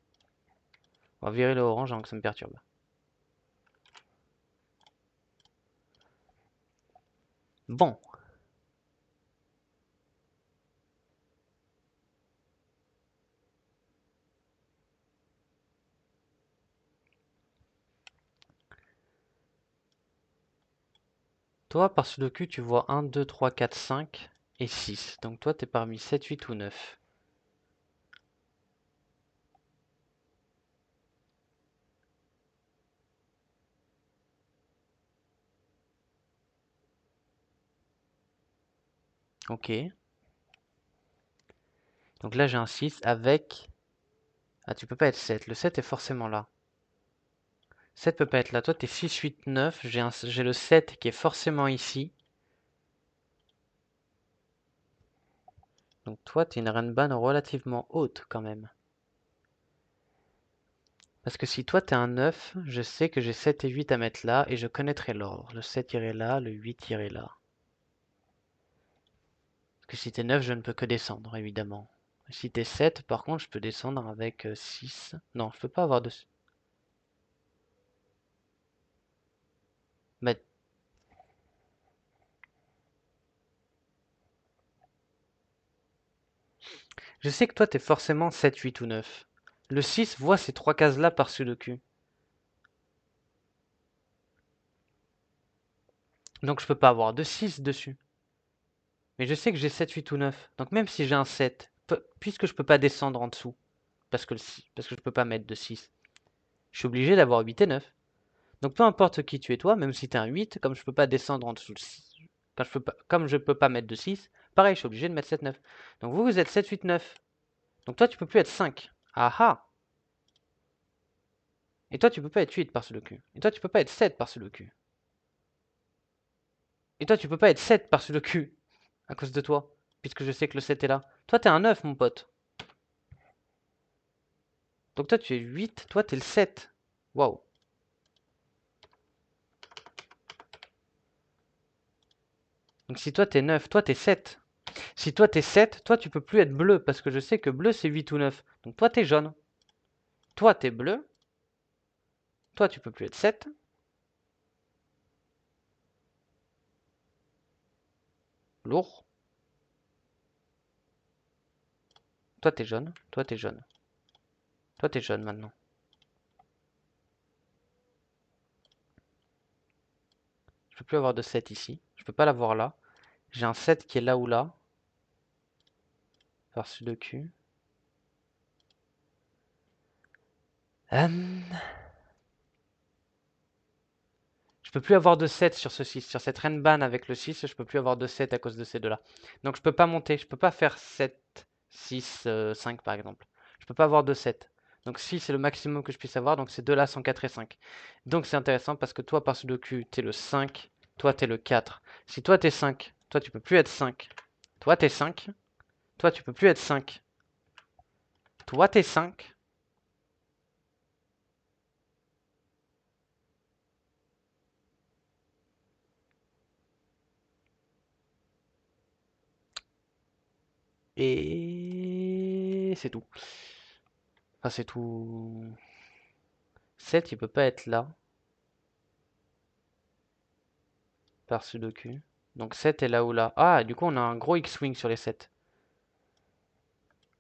On va virer le orange avant que ça me perturbe. Bon. Toi, par Sudoku, tu vois 1, 2, 3, 4, 5 et 6. Donc toi, t'es parmi 7, 8 ou 9. Ok. Donc là, j'ai un 6 avec... Ah, tu peux pas être 7. Le 7 est forcément là. 7 peut pas être là. Toi, t'es 6, 8, 9. J'ai le 7 qui est forcément ici. Donc toi, t'es une Renban relativement haute quand même. Parce que si toi, t'es un 9, je sais que j'ai 7 et 8 à mettre là et je connaîtrai l'ordre. Le 7 irait là, le 8 irait là. Parce que si t'es 9, je ne peux que descendre, évidemment. Si t'es 7, par contre, je peux descendre avec 6. Non, je peux pas avoir de... Bah, je sais que toi, t'es forcément 7, 8 ou 9. Le 6 voit ces trois cases-là par-dessus le cul. Donc je peux pas avoir de 6 dessus. Mais je sais que j'ai 7, 8 ou 9. Donc même si j'ai un 7, puisque je peux pas descendre en dessous, parce que je peux pas mettre de 6, je suis obligé d'avoir 8 et 9. Donc peu importe qui tu es toi, même si tu es un 8, comme je peux pas descendre en dessous de 6, comme je peux pas mettre de 6, pareil, je suis obligé de mettre 7, 9. Donc vous, vous êtes 7, 8, 9. Donc toi, tu peux plus être 5. Ah ah. Et toi, tu peux pas être 8 par-dessus le cul. Et toi, tu peux pas être 7 par-dessus le cul. Et toi, tu peux pas être 7 par-dessus le cul. À cause de toi. Puisque je sais que le 7 est là. Toi, t'es un 9, mon pote. Donc toi, tu es 8. Toi, t'es le 7. Waouh. Donc si toi, t'es 9, toi, t'es 7. Si toi, t'es 7, toi, tu peux plus être bleu. Parce que je sais que bleu, c'est 8 ou 9. Donc toi, t'es jaune. Toi, t'es bleu. Toi, tu peux plus être 7. Lourd. Toi, t'es jaune. Toi, t'es jaune. Toi, t'es jaune maintenant. Je peux plus avoir de 7 ici. Je peux pas l'avoir là. J'ai un 7 qui est là ou là. Par-dessus le cul. Je peux plus avoir de 7 sur ce 6. Sur cette Renban avec le 6, je peux plus avoir de 7 à cause de ces deux-là. Donc je peux pas monter. Je peux pas faire 7, 6, 5 par exemple. Je peux pas avoir de 7. Donc 6 c'est le maximum que je puisse avoir. Donc ces deux-là sont 4 et 5. Donc c'est intéressant parce que toi, par Sudoku, t'es le 5. Toi, t'es le 4. Si toi, t'es 5, toi, tu peux plus être 5. Toi, t'es 5. Toi, tu peux plus être 5. Toi, t'es 5. Et c'est tout. Enfin, c'est tout. 7, il peut pas être là. Par Sudoku. Donc 7 est là ou là. Ah, du coup, on a un gros X-Wing sur les 7.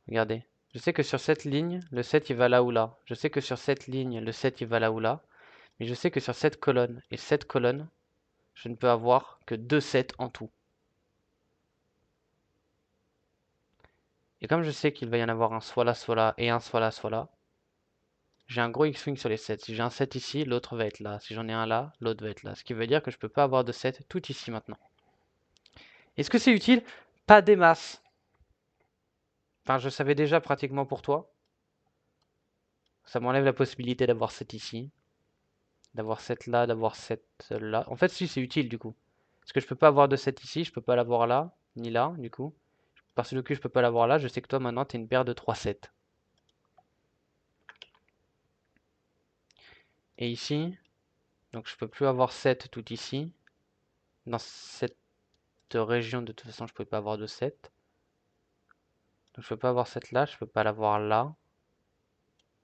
Regardez. Je sais que sur cette ligne, le 7 il va là ou là. Je sais que sur cette ligne, le 7 il va là ou là. Mais je sais que sur cette colonne et cette colonne, je ne peux avoir que 2 7 en tout. Et comme je sais qu'il va y en avoir un soit là et un soit là, j'ai un gros X-Wing sur les 7. Si j'ai un 7 ici, l'autre va être là. Si j'en ai un là, l'autre va être là. Ce qui veut dire que je peux pas avoir de 7 tout ici maintenant. Est-ce que c'est utile? Pas des masses. Enfin, je savais déjà pratiquement pour toi. Ça m'enlève la possibilité d'avoir 7 ici. D'avoir 7 là, d'avoir 7 là. En fait, si, c'est utile du coup. Parce que je peux pas avoir de 7 ici, je peux pas l'avoir là, ni là, du coup. Parce que je peux pas l'avoir là, je sais que toi maintenant t'es une paire de 3 7. Et ici, donc je peux plus avoir 7 tout ici. Dans cette région, de toute façon, je peux pas avoir de 7. Donc je peux pas avoir 7 là, je peux pas l'avoir là.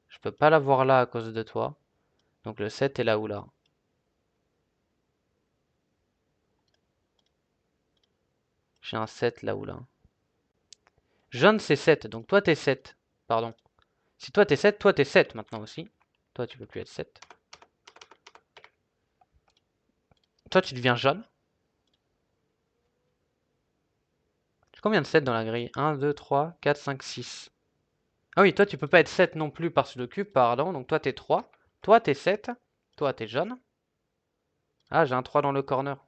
Je peux pas l'avoir là à cause de toi. Donc le 7 est là ou là. J'ai un 7 là ou là. Jaune c'est 7, donc toi t'es 7. Pardon. Si toi t'es 7, toi t'es 7 maintenant aussi. Toi tu peux plus être 7. Toi tu deviens jaune. J'ai combien de 7 dans la grille? 1, 2, 3, 4, 5, 6. Ah oui, toi tu peux pas être 7 non plus par Sudoku, pardon. Donc toi t'es 3. Toi t'es 7. Toi t'es jaune. Ah, j'ai un 3 dans le corner.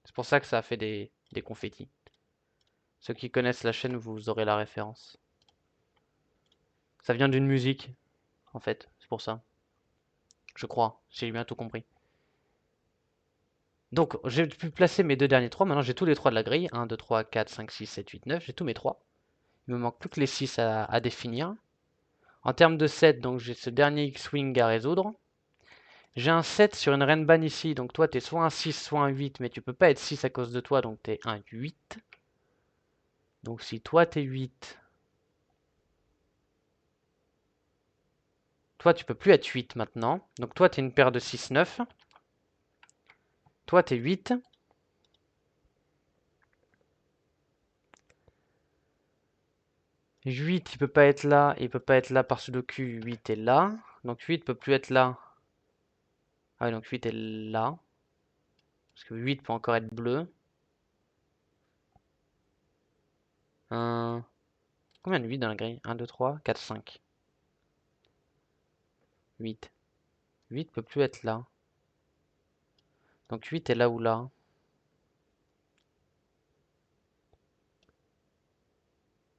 C'est pour ça que ça a fait des confettis. Ceux qui connaissent la chaîne, vous aurez la référence. Ça vient d'une musique, en fait. C'est pour ça. Je crois. J'ai bien tout compris. Donc, j'ai pu placer mes deux derniers 3. Maintenant, j'ai tous les 3 de la grille. 1, 2, 3, 4, 5, 6, 7, 8, 9. J'ai tous mes 3. Il me manque plus que les 6 à définir. En termes de 7, donc j'ai ce dernier X-Wing à résoudre. J'ai un 7 sur une Renban ici. Donc toi, t'es soit un 6, soit un 8. Mais tu peux pas être 6 à cause de toi. Donc t'es un 8. Donc si toi, t'es 8... Toi, tu peux plus être 8 maintenant. Donc toi, tu es une paire de 6, 9. Toi, tu es 8. 8, il peut pas être là. Il peut pas être là par Sudoku. 8 est là. Donc 8 peut plus être là. Ah oui, donc 8 est là. Parce que 8 peut encore être bleu. Combien de 8 dans la grille? 1, 2, 3, 4, 5. 8. 8 peut plus être là. Donc 8 est là ou là.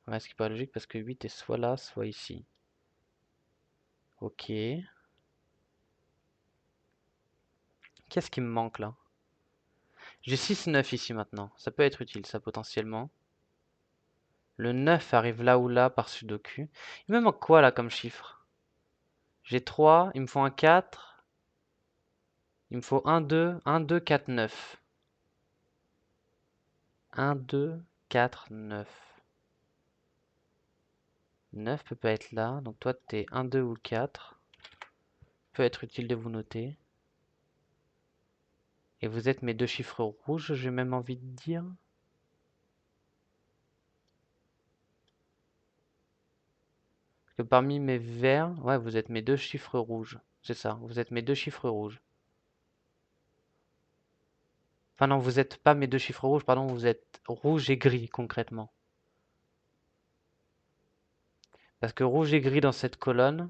Ouais, ce qui n'est pas logique parce que 8 est soit là, soit ici. Ok. Qu'est-ce qui me manque là? J'ai 6, 9 ici maintenant. Ça peut être utile, ça, potentiellement. Le 9 arrive là ou là par Sudoku. Il me manque quoi là comme chiffre? J'ai 3, il me faut un 4. Il me faut un 2, 1, 2, 4, 9. 1, 2, 4, 9. 9 peut pas être là. Donc toi, t'es 1, 2 ou 4. Peut être utile de vous noter. Et vous êtes mes deux chiffres rouges, j'ai même envie de dire. Parce que parmi mes verts, ouais, vous êtes mes deux chiffres rouges. C'est ça, vous êtes mes deux chiffres rouges. Enfin non, vous êtes pas mes deux chiffres rouges, pardon, vous êtes rouge et gris concrètement. Parce que rouge et gris dans cette colonne,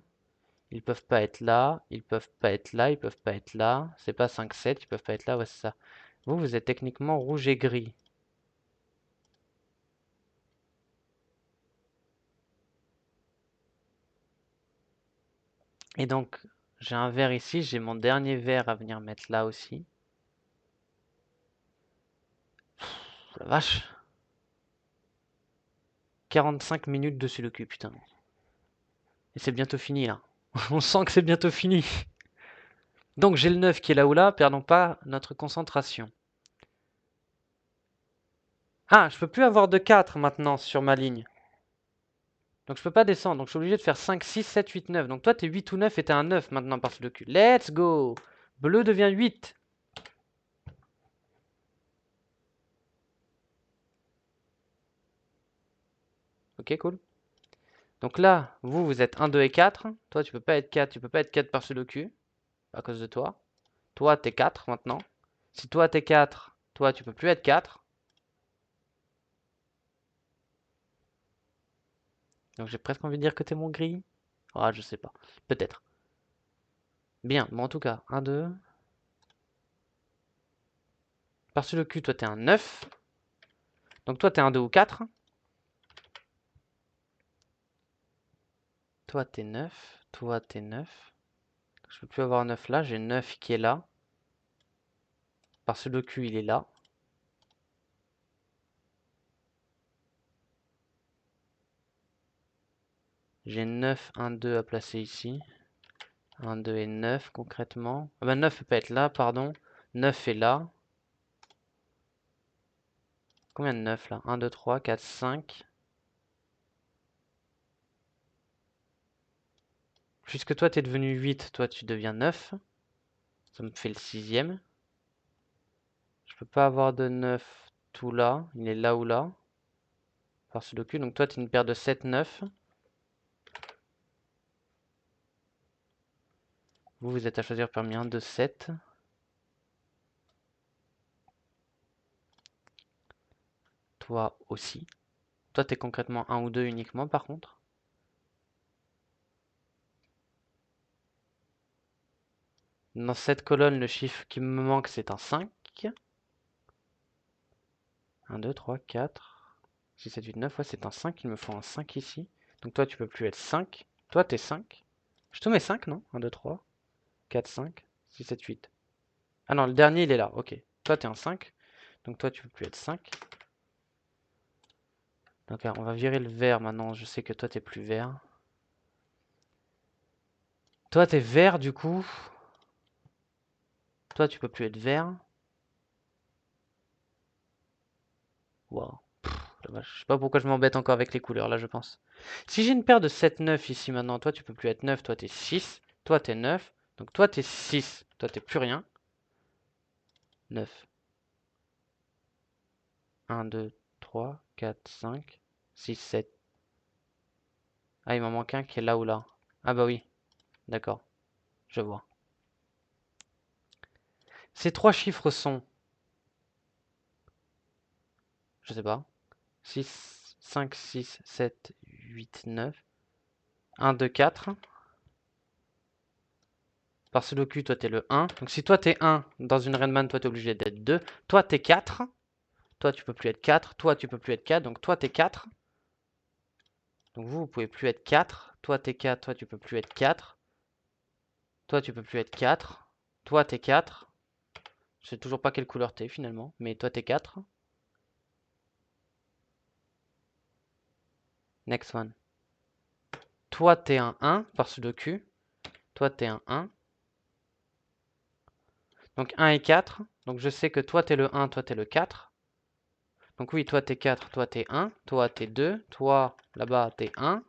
ils peuvent pas être là, ils peuvent pas être là, ils peuvent pas être là. C'est pas 5, 7, ils peuvent pas être là, ouais, c'est ça. Vous, vous êtes techniquement rouge et gris. Et donc, j'ai un vert ici, j'ai mon dernier vert à venir mettre là aussi. La vache. 45 minutes dessus le cul, putain. Et c'est bientôt fini là. On sent que c'est bientôt fini. Donc j'ai le 9 qui est là ou là, perdons pas notre concentration. Ah, je peux plus avoir de 4 maintenant sur ma ligne. Donc je peux pas descendre. Donc je suis obligé de faire 5, 6, 7, 8, 9. Donc toi, t'es 8 ou 9 et t'es un 9 maintenant par ce cul. Let's go! Bleu devient 8. Ok, cool. Donc là, vous êtes 1, 2 et 4. Toi, tu peux pas être 4. Tu peux pas être 4 par Sudoku. À cause de toi. Toi, t'es 4 maintenant. Si toi, t'es 4, toi, tu peux plus être 4. Donc j'ai presque envie de dire que t'es mon gris. Ah, je sais pas. Peut-être. Bien, mais en tout cas, 1, 2. Par le cul, toi, t'es un 9. Donc toi, t'es un 2 ou 4. Toi, t'es 9. Toi, t'es 9. Je peux plus avoir 9 là. J'ai 9 qui est là. Par le cul, il est là. J'ai 9, 1, 2 à placer ici. 1, 2 et 9 concrètement. Ah bah 9 peut pas être là, pardon. 9 est là. Combien de 9 là? 1, 2, 3, 4, 5. Puisque toi t'es devenu 8, toi tu deviens 9. Ça me fait le 6e. Je peux pas avoir de 9 tout là. Il est là ou là. Par Sudoku. Donc toi t'es une paire de 7, 9. Vous êtes à choisir parmi 1, 2, 7. Toi aussi. Toi t'es concrètement 1 ou 2 uniquement par contre. Dans cette colonne, le chiffre qui me manque c'est un 5. 1, 2, 3, 4, 6, 7, 8, 9. Ouais, c'est un 5. Il me faut un 5 ici. Donc toi, tu peux plus être 5. Toi, t'es 5. Je te mets 5, non? 1, 2, 3, 4, 5, 6, 7, 8. Ah non, le dernier, il est là. Ok. Toi, t'es un 5. Donc toi, tu peux plus être 5. Donc là, on va virer le vert maintenant. Je sais que toi, t'es plus vert. Toi, t'es vert, du coup. Toi, tu peux plus être vert. Wow. Dommage. Je sais pas pourquoi je m'embête encore avec les couleurs, là, je pense. Si j'ai une paire de 7, 9 ici maintenant, toi, tu peux plus être 9. Toi, t'es 6. Toi, t'es 9. Donc toi, t'es 6. Toi, t'es plus rien. 9. 1, 2, 3, 4, 5, 6, 7. Ah, il m'en manque un qui est là ou là. Ah bah oui, d'accord, je vois. Ces trois chiffres sont, je sais pas, 6, 5, 6, 7, 8, 9. 1, 2, 4. Par Sudoku, toi t'es le 1. Donc si toi t'es 1, dans une Renman, toi t'es obligé d'être 2. Toi t'es 4. Toi tu peux plus être 4. Toi tu peux plus être 4. Donc toi t'es 4. Donc vous pouvez plus être 4. Toi t'es 4. Toi tu peux plus être 4. Toi tu peux plus être 4. Toi t'es 4. Je sais toujours pas quelle couleur t'es finalement, mais toi t'es 4. Next one. Toi t'es un 1 par Sudoku. Toi t'es un 1. Donc 1 et 4. Donc je sais que toi t'es le 1, toi t'es le 4. Donc oui, toi t'es 4, toi t'es 1. Toi t'es 2. Toi là-bas t'es 1.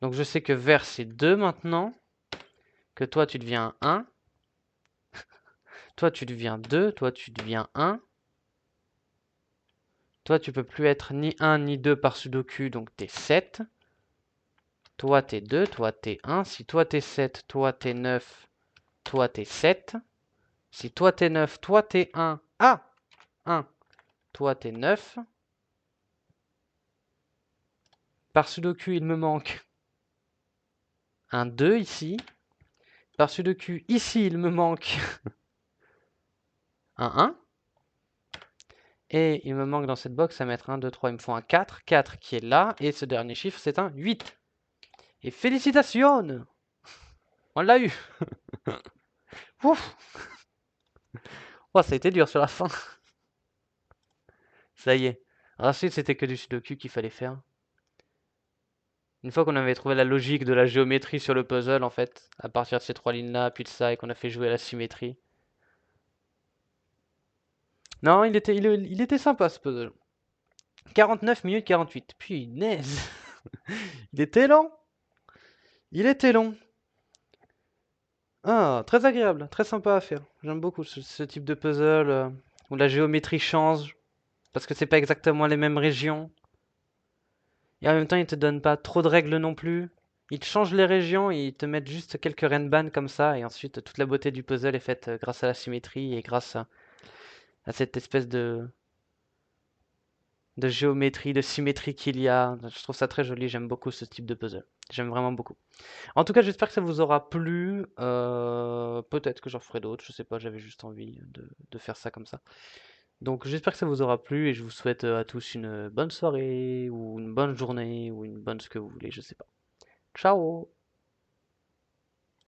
Donc je sais que vert c'est 2 maintenant. Que toi tu deviens 1. Toi tu deviens 2. Toi tu deviens 1. Toi tu peux plus être ni 1 ni 2 par Sudoku. Donc t'es 7. Toi t'es 2. Toi t'es 1. Si toi t'es 7, toi t'es 9. Toi t'es 7. Si toi t'es 9, toi t'es 1. Ah 1. Toi t'es 9. Par Sudoku, il me manque un 2 ici. Par Sudoku, ici, il me manque un 1. Et il me manque dans cette box à mettre 1, 2, 3. Il me faut un 4. 4 qui est là. Et ce dernier chiffre, c'est un 8. Et félicitations! On l'a eu! Ouf! Oh, ça a été dur sur la fin. Ça y est. Ensuite, c'était que du Sudoku qu'il fallait faire. Une fois qu'on avait trouvé la logique de la géométrie sur le puzzle, en fait, à partir de ces trois lignes-là, puis de ça, et qu'on a fait jouer à la symétrie. Non, il était sympa ce puzzle. 49 minutes 48. Punaise. Il était long. Il était long. Ah, très agréable, très sympa à faire. J'aime beaucoup ce type de puzzle où la géométrie change parce que c'est pas exactement les mêmes régions. Et en même temps, ils te donnent pas trop de règles non plus. Ils te changent les régions et ils te mettent juste quelques renban comme ça. Et ensuite, toute la beauté du puzzle est faite grâce à la symétrie et grâce à cette espèce de géométrie, de symétrie qu'il y a. Je trouve ça très joli, j'aime beaucoup ce type de puzzle. J'aime vraiment beaucoup. En tout cas, j'espère que ça vous aura plu. Peut-être que j'en ferai d'autres, je sais pas, j'avais juste envie de faire ça comme ça. Donc j'espère que ça vous aura plu et je vous souhaite à tous une bonne soirée ou une bonne journée ou une bonne ce que vous voulez, je sais pas. Ciao!